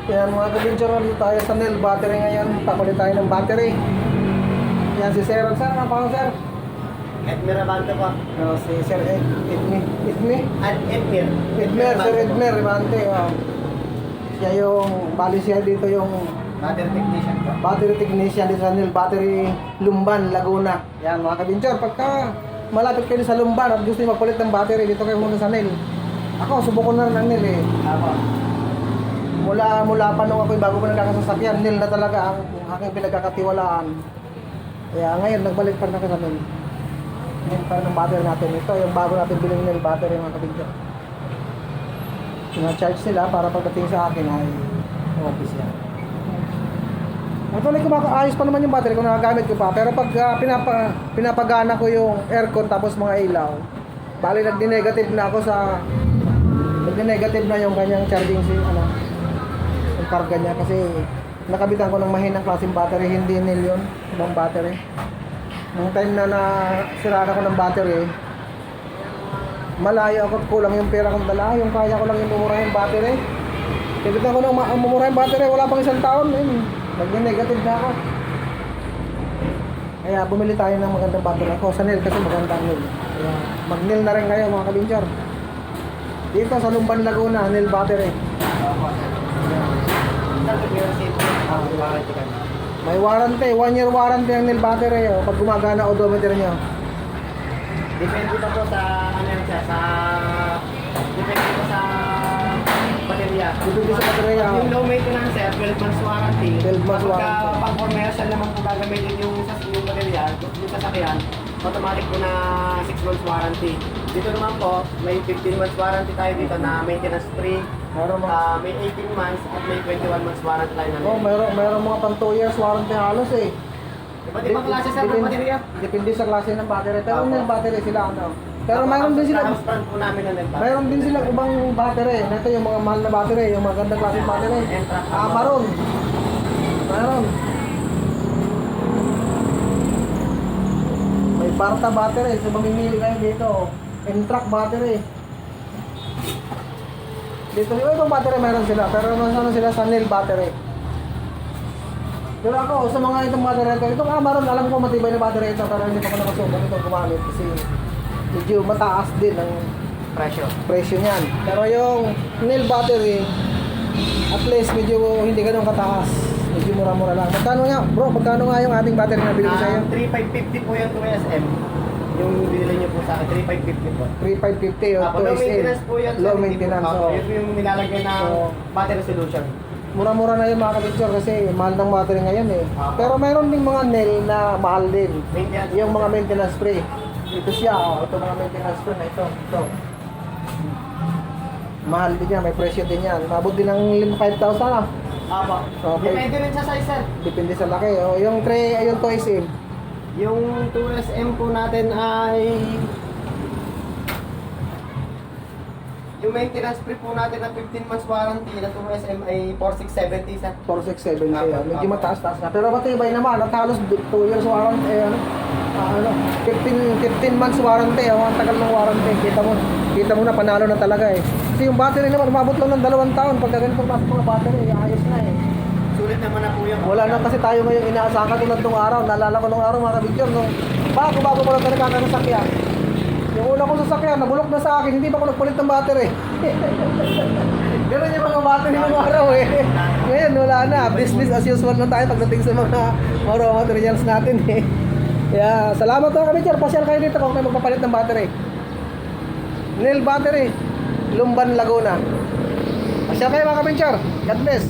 Yan mga kabincho, dito tayo sa Nel battery ngayon. Pakulit tayo ng battery. Yan si Sir. Sir, ano pa Sir? Edmer Abante po. No, si Sir Edmi. Edmer. Edmer, Sir Edmer Abante. Siya yung, bali siya dito yung Battery technician po. battery technician dito sa Nel Battery Lumban, Laguna. Yan mga kabincho, pagka malapit kayo sa Lumban at gusto niyo magpalit ng battery, dito kayo muna sa Nel. Ako, subok ko na rin ang Nel eh. Apo. Mula pa nung ako'y bago ko nagkakasasakyan, Nel na talaga ang aking pinagkakatiwalaan. Kaya ngayon, nagbalik pa rin ako sa Nel. Nel pa rin ang battery natin. Ito yung bago natin biling Nel battery mga kabidyo. Sina-charge nila para pagdating sa akin ay office yan. Actually, ayos pa naman yung battery kung nagagamit ko pa. Pero pag pinapagana ko yung aircon tapos mga ilaw, bali nagdi-negative na ako sa... Nagdi-negative na yung kanyang charging yung karga niya kasi nakabitan ko ng mahinang klaseng battery, hindi Nel yun, ibang battery. Nung time na siraan ako ng battery, malayo ako, kulang yung pera kong dala, yung kaya ko lang yung mumurahin battery. Kabitan ko ng mumurahin battery, wala pang isang taon, nagdi-negative na ako. Kaya bumili tayo ng magandang battery ako sa Nel kasi magandang Nel. Kaya mag-Nel na rin kayo mga kabinchar. Dito sa Lumban, Laguna, Nel battery. May warranty, 1 year warranty ang Nel battery pag gumagana odometer nyo. Depende pa po sa ano yan siya, depende po sa baterya. Depende sa baterya. Yung low maintenance sir, 12 months warranty. 12 months warranty. Pagka pang commercial naman po gagamitin yung baterya, yung sasakyan, automatic po na 6 months warranty. Dito naman po, may 15 months warranty tayo dito na maintenance free. May 18 months at may 21 months warranty tayo na. Oh, mayroong mga pang 2 years warranty halos eh. Iba't ibang klase sir ng baterya. Depende sa klase ng battery. Pero Nel battery sila Pero mayroon din sila house brand po namin na Nel. mayroon din sila ibang battery. Ito yung mga mahal na battery, yung magandang klase ng battery. Maroon. Mayroon. May Barta battery, so mamimili kayo dito. N-Track battery. Dito yung ibang battery mayroon sila, pero ano sila sa Nel battery. Pero ako, sa mga itong battery itong Amaron, alam ko matibay na battery ito, pero hindi pa ko nakasukat ito gumamit kasi medyo mataas din ang presyo niyan. Pero yung Nel battery, at least medyo hindi ganun kataas. Medyo mura-mura lang. Magkano nga, bro? Magkano nga yung ating battery na binili ko sa'yo? 3550 po yung 2SM. Yung binili niyo po sa akin, 3550 po. 3550 yung Low maintenance po yan. Low maintenance. Yun yung nilalagay ng battery solution. Mura-mura na yung mga kapicture kasi mahal ng battery ngayon eh. Pero mayroon ding mga Nel na mahal din. Yung mga maintenance free. Ito siya, ito mga maintenance free na ito. Mahal din yan, may presyo din yan. Mabot din ng 5,000 Apo. Okay. Depende rin sa size sir. Depende sa laki. Yung tray, yung toy SIM. Yung 2SM po natin ay yung maintenance free po natin na 15 months warranty na 2SM ay 4670 sir. 467 kaya. Medyo mataas-taas na. Pero matibay naman. At halos 2 years warranty. 15 months warranty. Ang tagal ng warranty. Kita mo na panalo na talaga eh. Kasi yung battery naman, umabot lang ng 2 taon. Pagka ganito mga battery, ayos na eh. Sulit naman na po yung Wala na kasi tayo ngayon inaasahan katulad nung araw. Naalala ko nung araw mga kabigyan. Bago ko lang talaga nakakasakyan. Yung una kong sasakyan, nabulok na sa akin, hindi pa ako nagpalit ng battery. Ganun yung mga battery ng araw eh. Ngayon, wala na. Business as usual na tayo pagdating sa mga raw materials natin eh. Kaya, salamat mga kabigyan. Pasyal kayo dito kung kayo magpapalit ng battery. Nel battery, Lumban, Laguna. Pasyal kayo mga kabigyan. God bless.